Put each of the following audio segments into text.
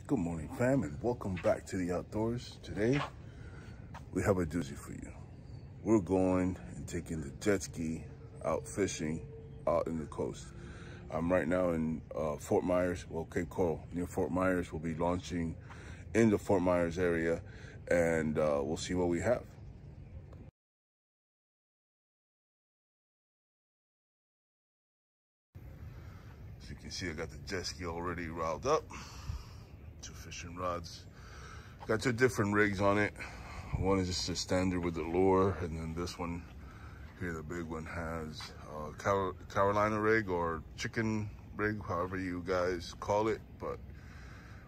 Good morning, fam, and welcome back to the outdoors. Today, we have a doozy for you. We're going and taking the jet ski out fishing out in the coast. I'm right now in Fort Myers, well, Cape Coral, near Fort Myers. We'll be launching in the Fort Myers area, and we'll see what we have. As you can see, I got the jet ski already riled up. 2 fishing rods. Got 2 different rigs on it. One is just a standard with the lure, and then this one here, the big one, has a Carolina rig or chicken rig, however you guys call it, but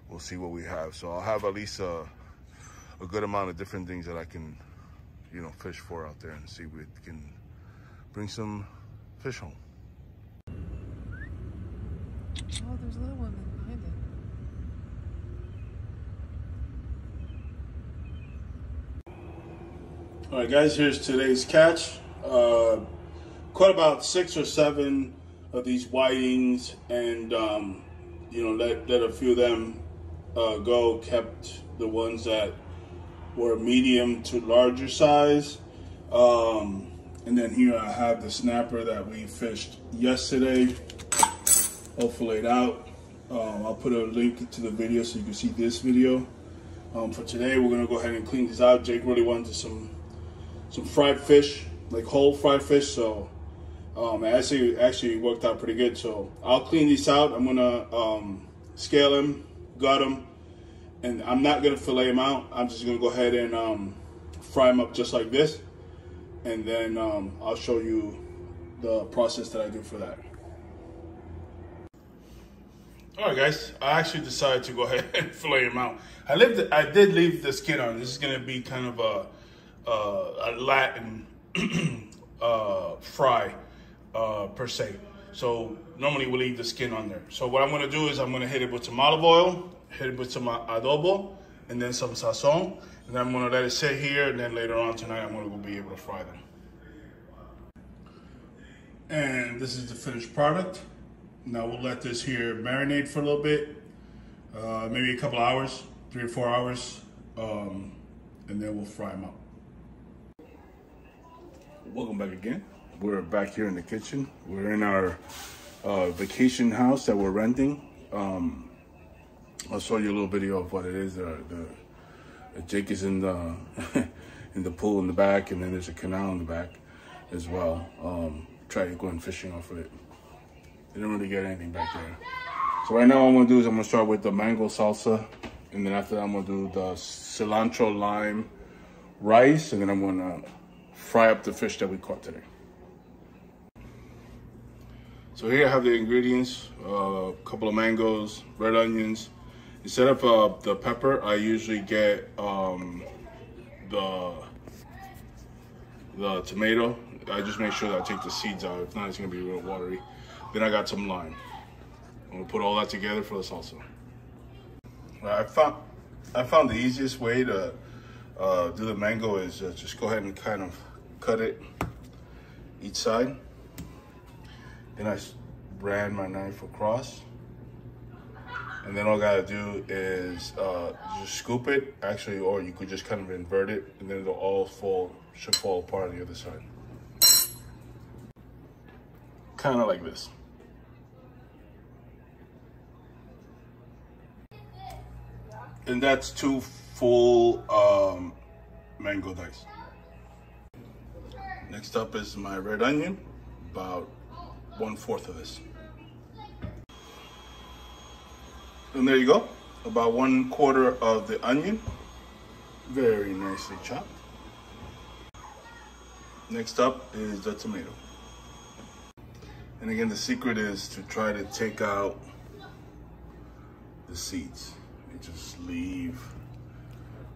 we'll see what we have. So I'll have at least a good amount of different things that I can, you know, fish for out there and see if we can bring some fish home. Oh, there's another one behind it. All right, guys, here's today's catch. Caught about 6 or 7 of these whitings, and you know, let a few of them go. Kept the ones that were medium to larger size. And then here I have the snapper that we fished yesterday, all filleted out. I'll put a link to the video so you can see this video. For today, we're gonna go ahead and clean this out. Jake really wanted some fried fish, like whole fried fish, so it actually worked out pretty good. So I'll clean these out. I'm gonna scale them, gut them, and I'm not gonna fillet them out. I'm just gonna go ahead and fry them up just like this, and then I'll show you the process that I do for that. All right, guys, I actually decided to go ahead and fillet them out. I did leave the skin on. This is gonna be kind of a Latin fry per se. So normally we leave the skin on there. So what I'm gonna do is I'm gonna hit it with some olive oil, hit it with some adobo, and then some sazon, and then I'm gonna let it sit here, and then later on tonight I'm gonna be able to fry them. And this is the finished product. Now we'll let this here marinate for a little bit, maybe a couple hours, 3 or 4 hours, and then we'll fry them up. Welcome back again. We're back here in the kitchen. We're in our vacation house that we're renting. I'll show you a little video of what it is. Jake is in the in the pool in the back, and then there's a canal in the back as well. Tried going fishing off of it. Didn't really get anything back there. So right now what I'm gonna do is I'm gonna start with the mango salsa, and then after that I'm gonna do the cilantro-lime rice, and then I'm gonna fry up the fish that we caught today. So here I have the ingredients: a couple of mangoes, red onions. Instead of the pepper, I usually get the tomato. I just make sure that I take the seeds out. If not, it's gonna be real watery. Then I got some lime. I'm gonna put all that together for the salsa. I found the easiest way to do the mango is just go ahead and kind of cut it each side. Then I ran my knife across, and then all I gotta do is just scoop it, actually, or you could just kind of invert it, and then it'll all should fall apart on the other side. Kind of like this. And that's 2 full mango dice. Next up is my red onion, about 1/4 of this. And there you go, about 1/4 of the onion, very nicely chopped. Next up is the tomato. And again, the secret is to try to take out the seeds. You just leave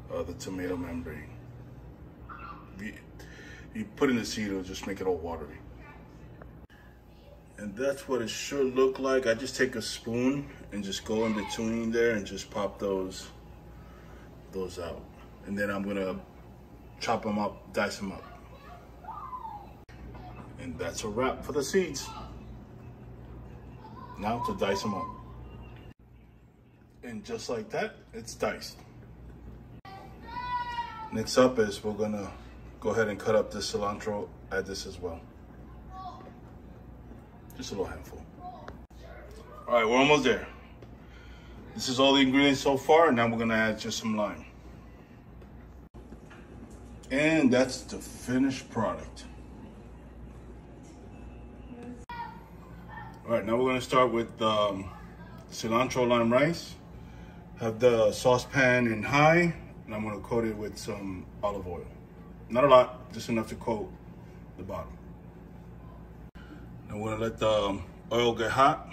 the tomato membrane. You put in the seed, it'll just make it all watery. And that's what it should look like. I just take a spoon and just go in between there and just pop those out. And then I'm gonna chop them up, dice them up. And that's a wrap for the seeds. Now to dice them up. And just like that, it's diced. Next up is we're gonna go ahead and cut up this cilantro, add this as well. Just a little handful. All right, we're almost there. This is all the ingredients so far, and now we're gonna add just some lime. And that's the finished product. All right, now we're gonna start with cilantro-lime rice. Have the saucepan in high, and I'm gonna coat it with some olive oil. Not a lot, just enough to coat the bottom. Now we're gonna let the oil get hot.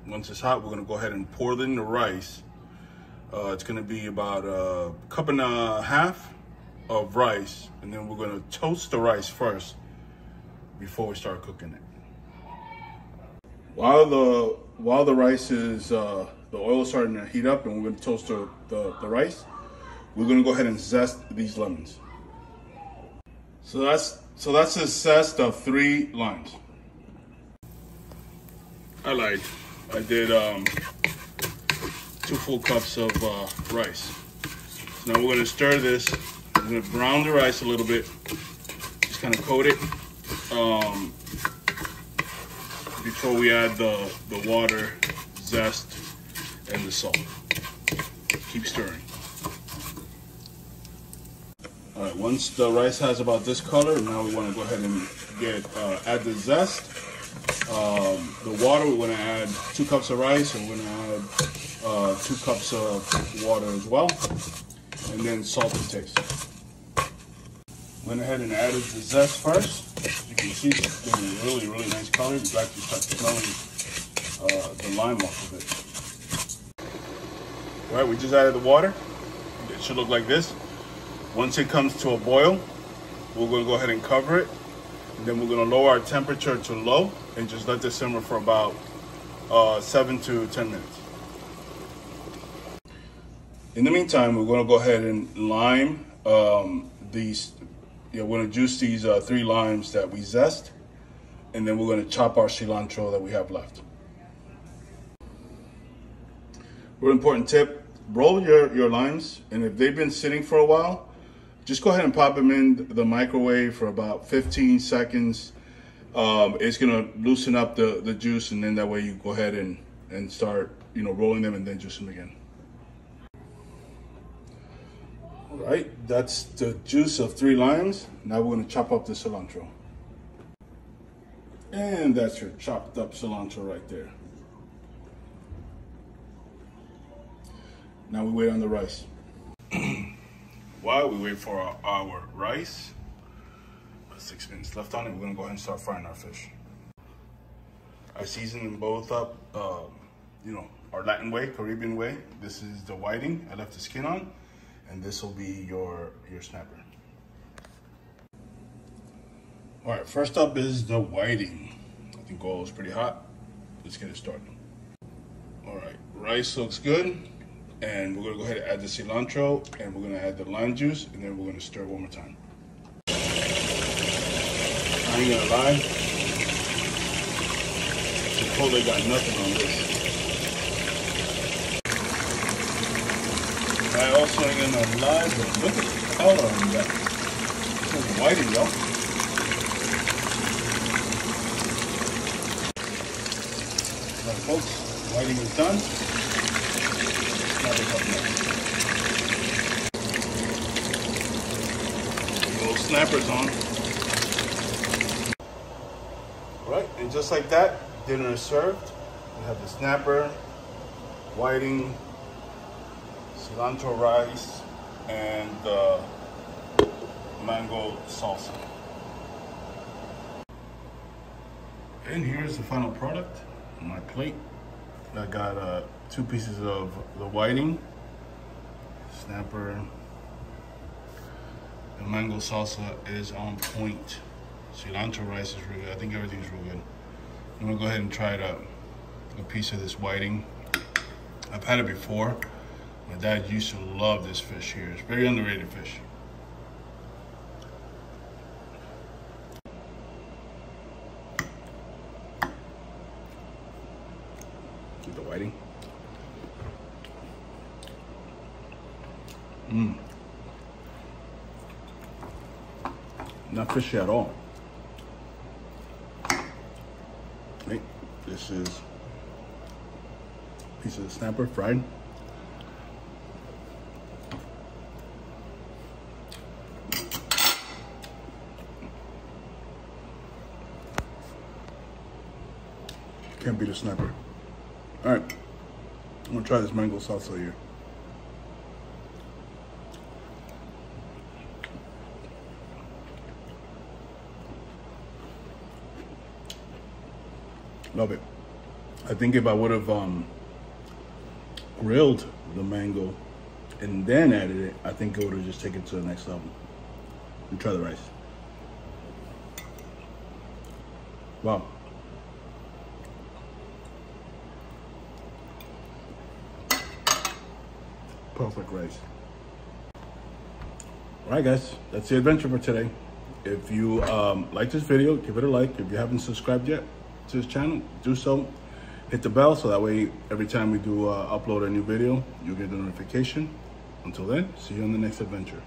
Once it's hot, we're gonna go ahead and pour in the rice. It's gonna be about a cup and a half of rice, and then we're gonna toast the rice first before we start cooking it. While the rice is the oil is starting to heat up, and we're gonna toast the rice, we're gonna go ahead and zest these lemons. So that's a zest of 3 limes. I did 2 full cups of rice. So now we're gonna stir this. We're gonna brown the rice a little bit. Just kind of coat it before we add the water, zest, and the salt. Keep stirring. All right, once the rice has about this color, now we want to go ahead and add the zest. The water, we're going to add 2 cups of rice, and we're going to add 2 cups of water as well, and then salt to taste. Went ahead and added the zest first. As you can see, it's getting a really, really nice color. You can actually start smelling the lime off of it. All right, we just added the water. It should look like this. Once it comes to a boil, we're going to go ahead and cover it. And then we're going to lower our temperature to low and just let this simmer for about 7 to 10 minutes. In the meantime, we're going to go ahead and lime these. We're going to juice these 3 limes that we zest, and then we're going to chop our cilantro that we have left. Real important tip: roll your limes, and if they've been sitting for a while, just go ahead and pop them in the microwave for about 15 seconds. It's gonna loosen up the juice, and then that way you go ahead and start rolling them and then juice them again. All right, that's the juice of 3 limes. Now we're gonna chop up the cilantro. And that's your chopped up cilantro right there. Now we wait on the rice. While we wait for our rice, 6 minutes left on it, we're gonna go ahead and start frying our fish. I seasoned them both up, our Latin way, Caribbean way. This is the whiting, I left the skin on, and this will be your snapper. All right, first up is the whiting. I think oil is pretty hot. Let's get it started. All right, rice looks good. And we're gonna go ahead and add the cilantro, and we're gonna add the lime juice, and then we're gonna stir one more time. I ain't gonna lie, Chipotle got nothing on this. I also ain't gonna lie, but look at the color on that. It's whiting, y'all. All right, folks, whiting is done. Little snappers on. Right, and just like that, dinner is served. We have the snapper, whiting, cilantro rice, and the mango salsa. And here's the final product on my plate. I got 2 pieces of the whiting, snapper. The mango salsa is on point. Cilantro rice is really good. I think everything's real good. I'm gonna go ahead and try a piece of this whiting. I've had it before. My dad used to love this fish here. It's very underrated fish. Get the whiting. Not fishy at all. Right, this is a piece of the snapper fried. Can't beat a snapper. All right, I'm gonna try this mango salsa here. Love it. I think if I would have grilled the mango and then added it, I think it would have just taken it to the next level. And try the rice. Wow. Perfect rice. All right, guys, that's the adventure for today. If you like this video, give it a like. If you haven't subscribed yet to this channel, do so. Hit the bell so that way every time we do upload a new video, you'll get the notification. Until then, see you on the next adventure.